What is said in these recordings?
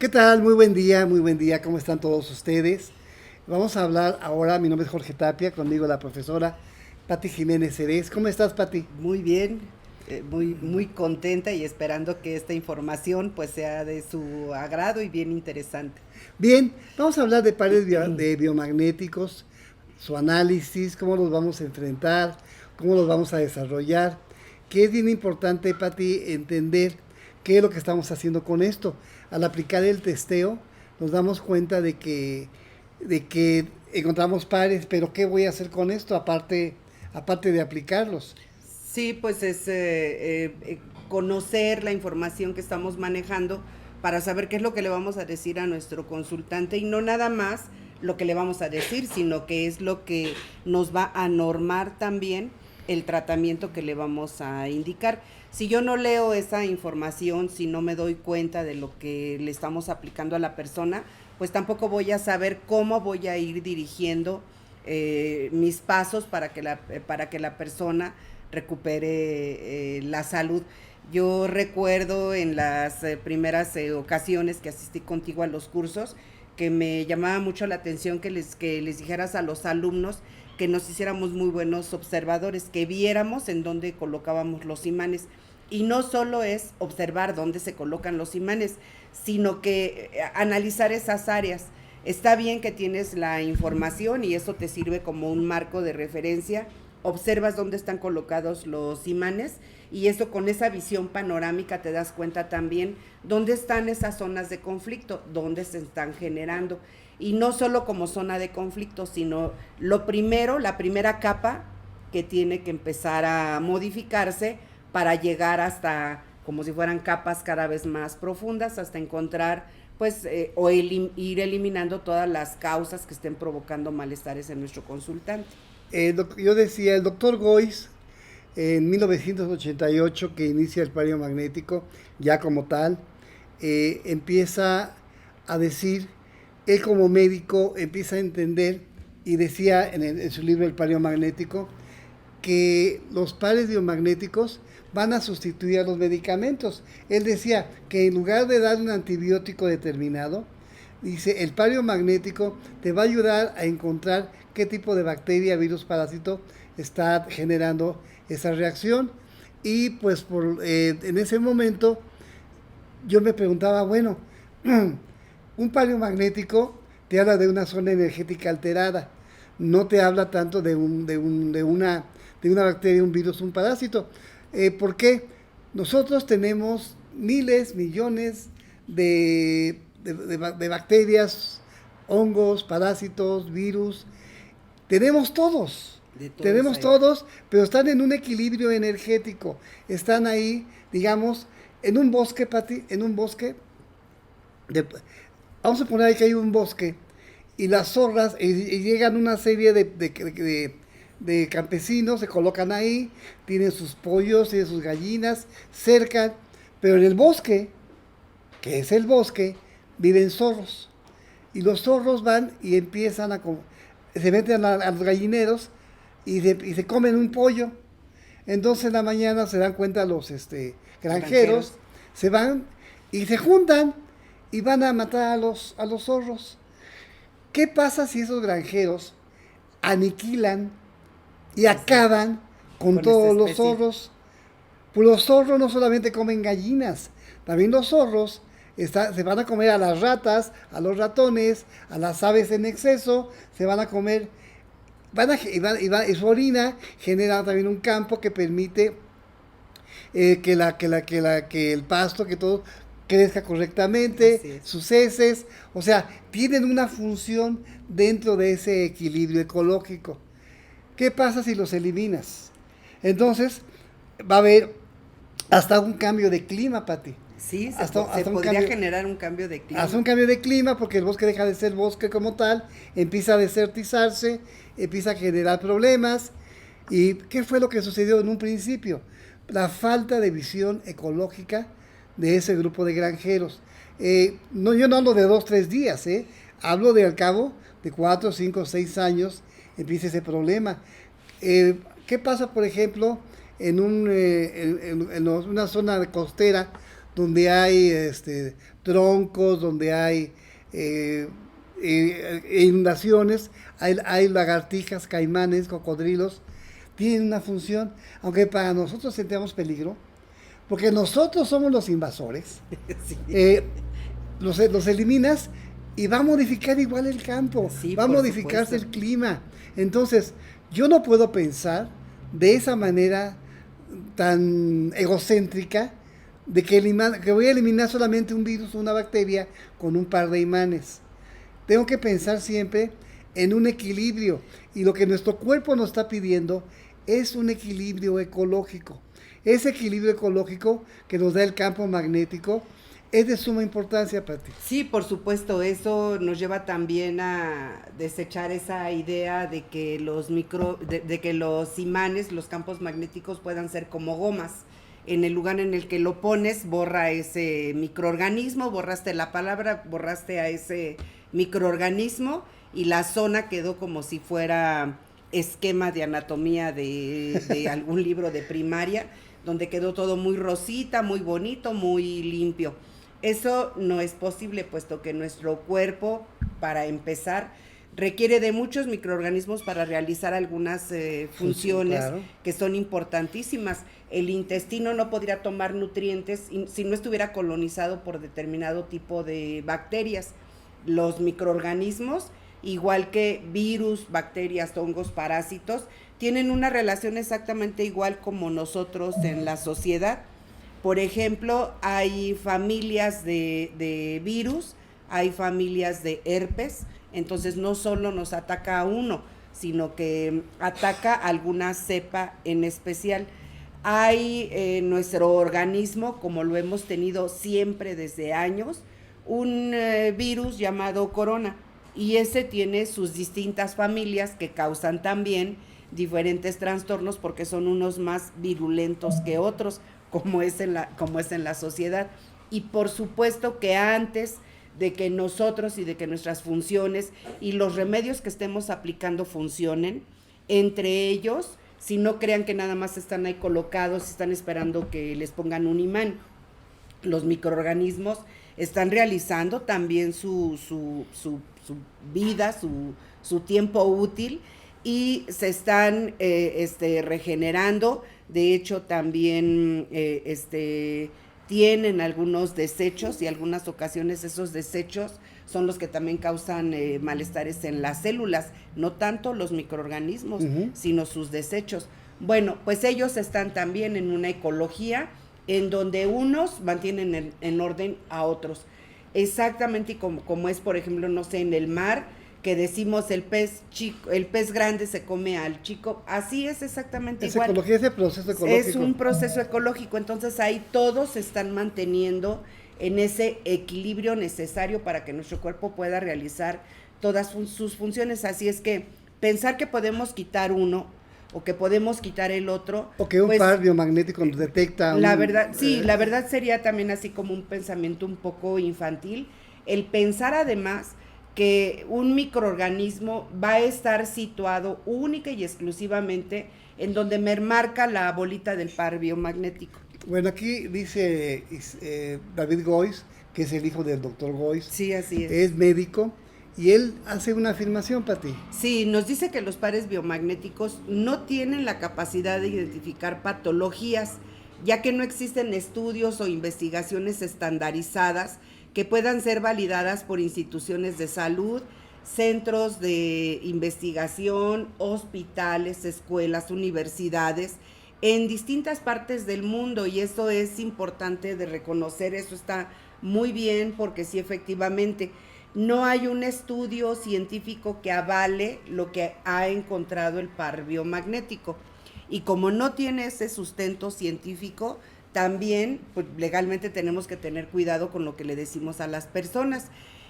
¿Qué tal? Muy buen día, ¿cómo están todos ustedes? Vamos a hablar ahora, mi nombre es Jorge Tapia, conmigo la profesora Pati Jiménez Cerez. ¿Cómo estás, Pati? Muy bien, muy contenta y esperando que esta información pues sea de su agrado y bien interesante. Bien, vamos a hablar de pares de biomagnéticos, su análisis, cómo los vamos a enfrentar, cómo los vamos a desarrollar, que es bien importante, Pati, entender qué es lo que estamos haciendo con esto. Al aplicar el testeo, nos damos cuenta de que encontramos pares, pero ¿qué voy a hacer con esto aparte de aplicarlos? Sí, pues es conocer la información que estamos manejando para saber qué es lo que le vamos a decir a nuestro consultante y no nada más lo que le vamos a decir, sino que es lo que nos va a normar también el tratamiento que le vamos a indicar. Si yo no leo esa información, si no me doy cuenta de lo que le estamos aplicando a la persona, pues tampoco voy a saber cómo voy a ir dirigiendo mis pasos para que la persona recupere la salud. Yo recuerdo en las primeras ocasiones que asistí contigo a los cursos que me llamaba mucho la atención que les dijeras a los alumnos que nos hiciéramos muy buenos observadores, que viéramos en dónde colocábamos los imanes. Y no solo es observar dónde se colocan los imanes, sino que analizar esas áreas. Está bien que tienes la información y eso te sirve como un marco de referencia. Observas dónde están colocados los imanes y eso con esa visión panorámica te das cuenta también dónde están esas zonas de conflicto, dónde se están generando. Y no solo como zona de conflicto, sino lo primero, la primera capa que tiene que empezar a modificarse para llegar hasta como si fueran capas cada vez más profundas hasta encontrar pues ir eliminando todas las causas que estén provocando malestares en nuestro consultante. Yo decía, el doctor Goiz, en 1988, que inicia el pario magnético, ya como tal, empieza a decir, él como médico empieza a entender, y decía en su libro El pario magnético, que los pares biomagnéticos van a sustituir a los medicamentos. Él decía que en lugar de dar un antibiótico determinado, dice, el pario magnético te va a ayudar a encontrar qué tipo de bacteria, virus, parásito está generando esa reacción. Y pues en ese momento yo me preguntaba, bueno, un pario magnético te habla de una zona energética alterada, no te habla tanto de una bacteria, un virus, un parásito. ¿Por qué? Nosotros tenemos miles, millones de bacterias, hongos, parásitos, virus. Tenemos todos, De todos tenemos ahí. todos, pero están en un equilibrio energético. Están ahí, digamos, en un bosque, Pati, en un bosque. De, vamos a poner ahí que hay un bosque y las zorras, y llegan una serie de campesinos, se colocan ahí, tienen sus pollos, tienen sus gallinas, cercan, pero en el bosque, que es el bosque, viven zorros. Y los zorros van y empiezan se meten a los gallineros y se comen un pollo. Entonces en la mañana se dan cuenta los granjeros, Granjeros. se van y se juntan y van a matar a los zorros. ¿Qué pasa si esos granjeros aniquilan y Ese, acaban con con esta todos los especie. zorros? Pues los zorros no solamente comen gallinas, también los zorros se van a comer a las ratas, a los ratones, a las aves en exceso, se van a comer, y su orina genera también un campo que permite que el pasto, que todo crezca correctamente, Así es. sus heces, o sea, tienen una función dentro de ese equilibrio ecológico. ¿Qué pasa si los eliminas? Entonces, va a haber hasta un cambio de clima, Pati. Sí, se Hasta un podría cambio, generar un cambio de Hace clima. un cambio de clima porque el bosque deja de ser bosque como tal, empieza a desertizarse, empieza a generar problemas. ¿Y qué fue lo que sucedió en un principio? La falta de visión ecológica de ese grupo de granjeros. No, yo no hablo de 2, 3 días, hablo de al cabo de 4, 5, 6 años empieza ese problema. ¿Qué pasa, por ejemplo, en una zona costera donde hay troncos, donde hay inundaciones, hay lagartijas, caimanes, cocodrilos, tienen una función, aunque para nosotros sentimos peligro, porque nosotros somos los invasores. Sí. Los eliminas y va a modificar igual el campo, Sí, va a por modificarse supuesto. el clima. Entonces, yo no puedo pensar de esa manera tan egocéntrica de que voy a eliminar solamente un virus o una bacteria con un par de imanes. Tengo que pensar siempre en un equilibrio, y lo que nuestro cuerpo nos está pidiendo es un equilibrio ecológico. Ese equilibrio ecológico que nos da el campo magnético es de suma importancia para ti. Sí, por supuesto, eso nos lleva también a desechar esa idea de que de que los imanes, los campos magnéticos puedan ser como gomas. En el lugar en el que lo pones, borra ese microorganismo, borraste la palabra, borraste a ese microorganismo y la zona quedó como si fuera esquema de anatomía de algún libro de primaria, donde quedó todo muy rosita, muy bonito, muy limpio. Eso no es posible, puesto que nuestro cuerpo, para empezar, requiere de muchos microorganismos para realizar algunas funciones Claro. que son importantísimas. El intestino no podría tomar nutrientes si no estuviera colonizado por determinado tipo de bacterias. Los microorganismos, igual que virus, bacterias, hongos, parásitos, tienen una relación exactamente igual como nosotros en la sociedad. Por ejemplo, hay familias de virus, hay familias de herpes, entonces no solo nos ataca a uno, sino que ataca a alguna cepa en especial. Hay en nuestro organismo, como lo hemos tenido siempre desde años, un virus llamado corona, y ese tiene sus distintas familias que causan también diferentes trastornos porque son unos más virulentos que otros, como es en la sociedad. Y por supuesto que antes de que nosotros y de que nuestras funciones y los remedios que estemos aplicando funcionen, entre ellos, si no crean que nada más están ahí colocados, están esperando que les pongan un imán. Los microorganismos están realizando también su vida, su tiempo útil, y se están regenerando. De hecho, también tienen algunos desechos, y algunas ocasiones esos desechos son los que también causan malestares en las células, no tanto los microorganismos, sino sus desechos. Bueno, pues ellos están también en una ecología en donde unos mantienen en orden a otros. Exactamente como es, por ejemplo, no sé, en el mar, que decimos el pez grande se come al chico, así es exactamente igual. Ecología, ese proceso ecológico. Es un proceso ecológico, entonces ahí todos se están manteniendo en ese equilibrio necesario para que nuestro cuerpo pueda realizar todas sus funciones. Así es que pensar que podemos quitar uno o que podemos quitar el otro, o que un pues, par biomagnético nos detecta la verdad, sí, la verdad sería también así como un pensamiento un poco infantil, el pensar además que un microorganismo va a estar situado única y exclusivamente en donde me marca la bolita del par biomagnético. Bueno, aquí dice David Gois, que es el hijo del doctor Gois. Sí, así es. Es médico, y él hace una afirmación para ti. Sí, nos dice que los pares biomagnéticos no tienen la capacidad de identificar patologías, ya que no existen estudios o investigaciones estandarizadas que puedan ser validadas por instituciones de salud, centros de investigación, hospitales, escuelas, universidades, en distintas partes del mundo, y eso es importante de reconocer. Eso está muy bien, porque sí, efectivamente, no hay un estudio científico que avale lo que ha encontrado el par biomagnético, y como no tiene ese sustento científico, también pues, legalmente tenemos que tener cuidado con lo que le decimos a las personas.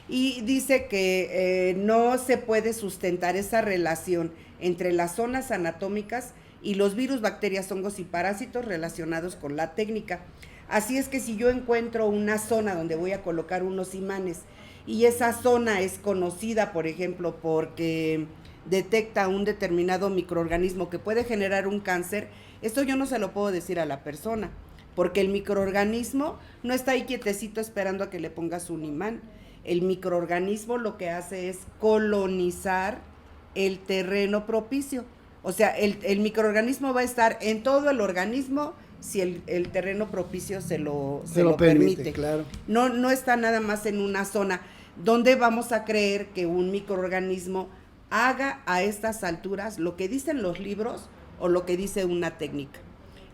Y dice que no se puede sustentar esa relación entre las zonas anatómicas y los virus, bacterias, hongos y parásitos relacionados con la técnica. Así es que si yo encuentro una zona donde voy a colocar unos imanes, y esa zona es conocida, por ejemplo, porque detecta un determinado microorganismo que puede generar un cáncer, esto yo no se lo puedo decir a la persona, porque el microorganismo no está ahí quietecito esperando a que le pongas un imán. El microorganismo lo que hace es colonizar el terreno propicio. O sea, el microorganismo va a estar en todo el organismo si el terreno propicio se lo permite. Claro. No está nada más en una zona donde vamos a creer que un microorganismo haga a estas alturas lo que dicen los libros o lo que dice una técnica.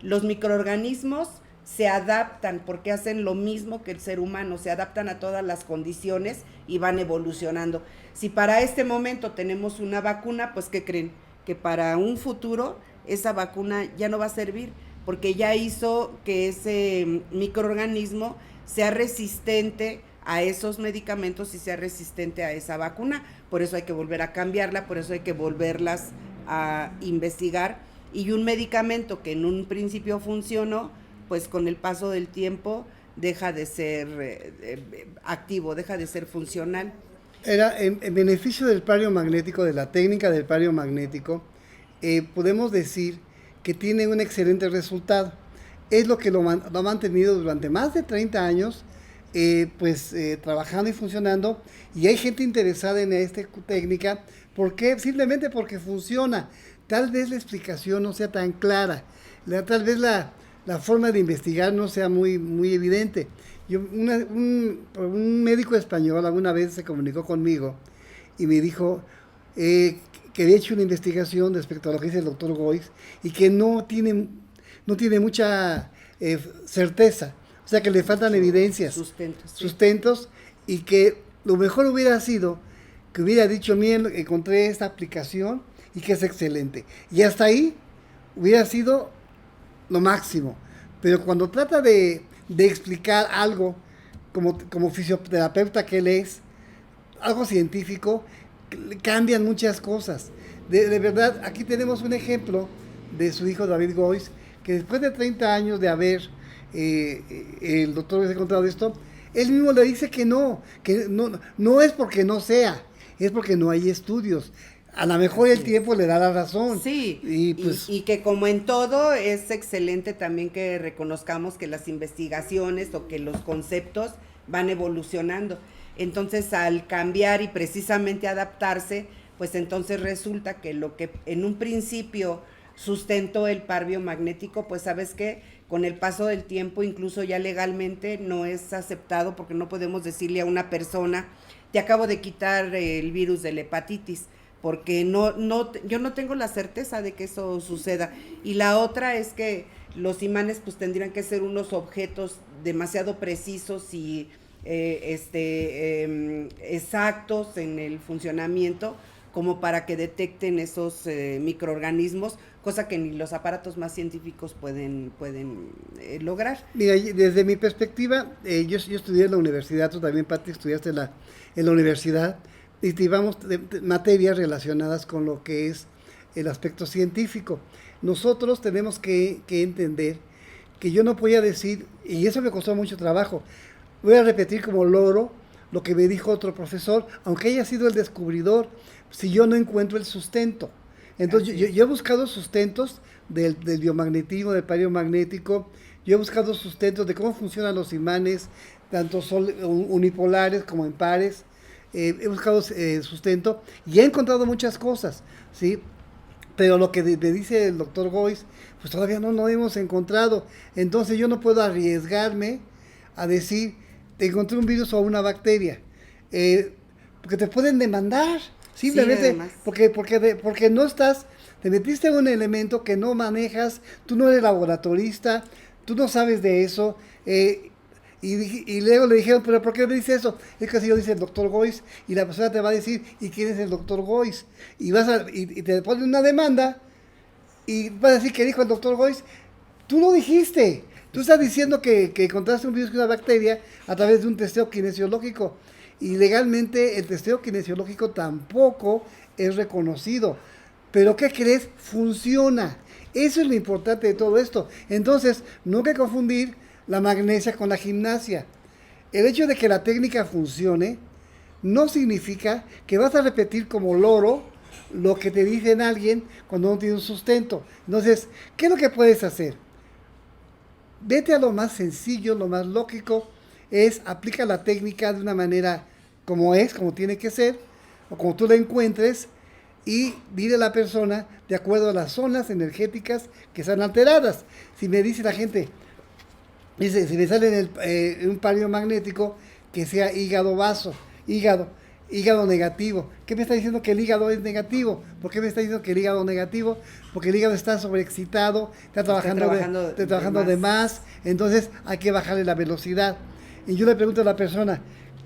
Los microorganismos se adaptan porque hacen lo mismo que el ser humano, se adaptan a todas las condiciones y van evolucionando. Si para este momento tenemos una vacuna, pues ¿qué creen? Que para un futuro esa vacuna ya no va a servir, porque ya hizo que ese microorganismo sea resistente a esos medicamentos y sea resistente a esa vacuna. Por eso hay que volver a cambiarla, por eso hay que volverlas a investigar. Y un medicamento que en un principio funcionó, pues con el paso del tiempo deja de ser activo, deja de ser funcional. Era en beneficio del pario magnético, de la técnica del pario magnético, podemos decir que tiene un excelente resultado. Es lo que lo ha mantenido durante más de 30 años, trabajando y funcionando, y hay gente interesada en esta técnica. ¿Por qué? Simplemente porque funciona. Tal vez la explicación no sea tan clara, tal vez la forma de investigar no sea muy evidente. Un médico español alguna vez se comunicó conmigo y me dijo que había hecho una investigación respecto a lo que dice el doctor Gois y que no tiene mucha certeza, o sea que le faltan evidencias, sustentos, y que lo mejor hubiera sido que hubiera dicho: miren, encontré esta aplicación y que es excelente, y hasta ahí hubiera sido lo máximo. Pero cuando trata de explicar algo como fisioterapeuta que él es, algo científico, cambian muchas cosas. De verdad, aquí tenemos un ejemplo de su hijo David Gois, que después de 30 años de haber el doctor ha encontrado esto, él mismo le dice que no es porque no sea, es porque no hay estudios. A lo mejor el tiempo le da la razón. Sí, y que como en todo es excelente también que reconozcamos que las investigaciones o que los conceptos van evolucionando. Entonces, al cambiar y precisamente adaptarse, pues entonces resulta que lo que en un principio sustentó el par biomagnético, pues sabes que con el paso del tiempo, incluso ya legalmente, no es aceptado, porque no podemos decirle a una persona: te acabo de quitar el virus de la hepatitis, porque yo no tengo la certeza de que eso suceda. Y la otra es que los imanes pues tendrían que ser unos objetos demasiado precisos y exactos en el funcionamiento como para que detecten esos microorganismos, cosa que ni los aparatos más científicos pueden lograr. Mira, desde mi perspectiva, yo estudié en la universidad, tú también, Pati, estudiaste en la universidad, y llevamos materias relacionadas con lo que es el aspecto científico. Nosotros tenemos que entender que yo no podía decir, y eso me costó mucho trabajo, voy a repetir como loro lo que me dijo otro profesor, aunque haya sido el descubridor, si yo no encuentro el sustento. Entonces yo he buscado sustentos del biomagnetismo, del pario-magnético, yo he buscado sustentos de cómo funcionan los imanes, tanto unipolares como en pares. He buscado sustento y he encontrado muchas cosas, ¿sí? Pero lo que me dice el doctor Gois, pues todavía no hemos encontrado. Entonces yo no puedo arriesgarme a decir: te encontré un virus o una bacteria, porque te pueden demandar, simplemente sí, porque no estás, te metiste en un elemento que no manejas, tú no eres laboratorista, tú no sabes de eso. Y luego le dijeron: ¿pero por qué me dice eso? Es que así lo dice el doctor Gois, y la persona te va a decir: ¿y quién es el doctor Gois? Y y te ponen una demanda, y vas a decir que dijo el doctor Gois. Tú no dijiste, tú estás diciendo que encontraste un virus con una bacteria a través de un testeo kinesiológico, y legalmente el testeo kinesiológico tampoco es reconocido. Pero ¿qué crees? Funciona. Eso es lo importante de todo esto. Entonces, no hay que confundir la magnesia con la gimnasia. El hecho de que la técnica funcione no significa que vas a repetir como loro lo que te dicen alguien cuando no tiene un sustento. Entonces, ¿qué es lo que puedes hacer? vete a lo más sencillo, lo más lógico, es aplica la técnica de una manera como es, como tiene que ser, o como tú la encuentres, y dile a la persona de acuerdo a las zonas energéticas que están alteradas. Si me dice la gente, dice, si me sale en un palio magnético que sea hígado vaso, hígado negativo. ¿Qué me está diciendo que el hígado es negativo? ¿Por qué me está diciendo que el hígado negativo? Porque el hígado está sobreexcitado, está trabajando de más, entonces hay que bajarle la velocidad. Y yo le pregunto a la persona,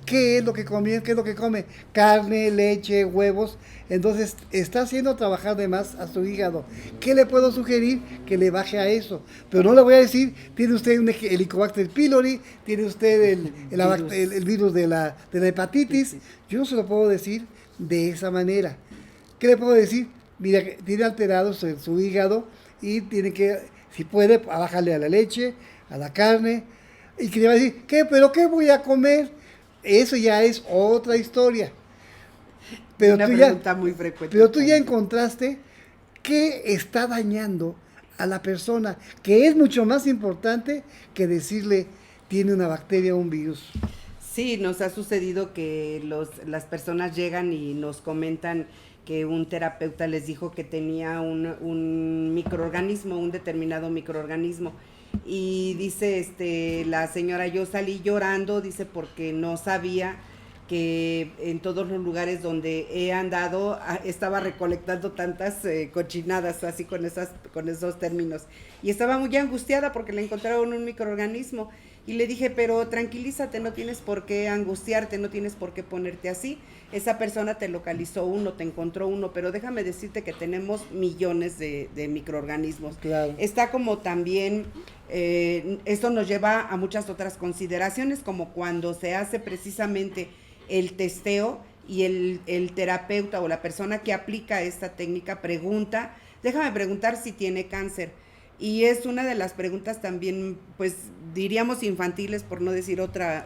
¿qué es lo que come? ¿Qué es lo que come? Carne, leche, huevos. Entonces está haciendo trabajar de más a su hígado. ¿Qué le puedo sugerir? Que le baje a eso. Pero no le voy a decir, tiene usted un Helicobacter pylori, tiene usted el virus de la hepatitis. Yo no se lo puedo decir de esa manera. ¿Qué le puedo decir? Mira, tiene alterado su hígado y tiene que, si puede, bajarle a la leche, a la carne. Y que le va a decir, ¿pero qué voy a comer? Eso ya es otra historia. Pero una pregunta muy frecuente. Pero tú ya encontraste qué está dañando a la persona, que es mucho más importante que decirle tiene una bacteria o un virus. Sí, nos ha sucedido que las personas llegan y nos comentan que un terapeuta les dijo que tenía un microorganismo, un determinado microorganismo. Y dice la señora, yo salí llorando, dice, porque no sabía que en todos los lugares donde he andado estaba recolectando tantas cochinadas, así con esos términos. Y estaba muy angustiada porque le encontraron un microorganismo. Y le dije, pero tranquilízate, no tienes por qué angustiarte, no tienes por qué ponerte así. Esa persona te localizó uno, te encontró uno, pero déjame decirte que tenemos millones de microorganismos. Claro. Está como también, esto nos lleva a muchas otras consideraciones, como cuando se hace precisamente el testeo y el terapeuta o la persona que aplica esta técnica pregunta, déjame preguntar si tiene cáncer. Y es una de las preguntas también, pues diríamos infantiles, por no decir otra.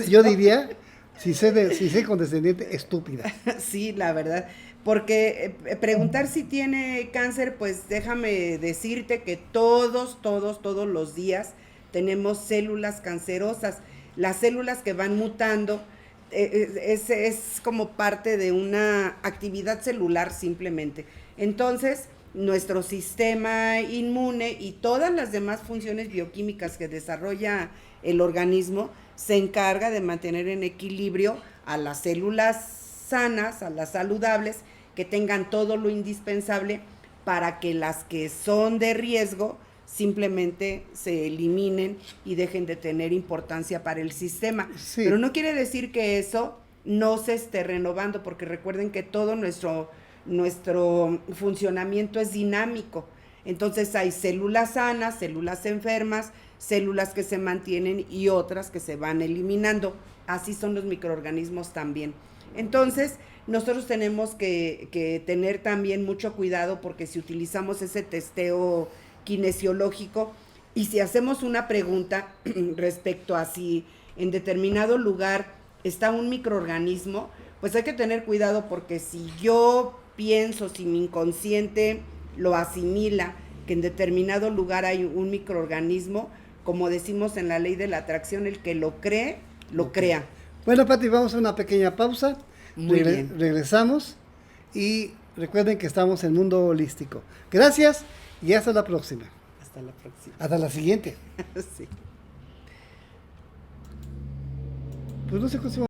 Yo diría, si sé condescendiente, estúpida. Sí, la verdad. Porque preguntar si tiene cáncer, pues déjame decirte que todos los días tenemos células cancerosas. Las células que van mutando es como parte de una actividad celular simplemente. Entonces, nuestro sistema inmune y todas las demás funciones bioquímicas que desarrolla el organismo se encarga de mantener en equilibrio a las células sanas, a las saludables, que tengan todo lo indispensable para que las que son de riesgo simplemente se eliminen y dejen de tener importancia para el sistema. Sí. Pero no quiere decir que eso no se esté renovando, porque recuerden que todo nuestro funcionamiento es dinámico. Entonces hay células sanas, células enfermas, células que se mantienen y otras que se van eliminando. Así son los microorganismos también. Entonces, nosotros tenemos que tener también mucho cuidado, porque si utilizamos ese testeo kinesiológico y si hacemos una pregunta respecto a si en determinado lugar está un microorganismo, pues hay que tener cuidado, porque si yo pienso, si mi inconsciente lo asimila, que en determinado lugar hay un microorganismo, como decimos en la ley de la atracción, el que lo cree, lo crea. Bueno, Pati, vamos a una pequeña pausa. Muy bien. Regresamos y recuerden que estamos en Mundo Holístico. Gracias y hasta la próxima. Hasta la próxima. Hasta la siguiente. Sí. Pues no sé cómo se llama.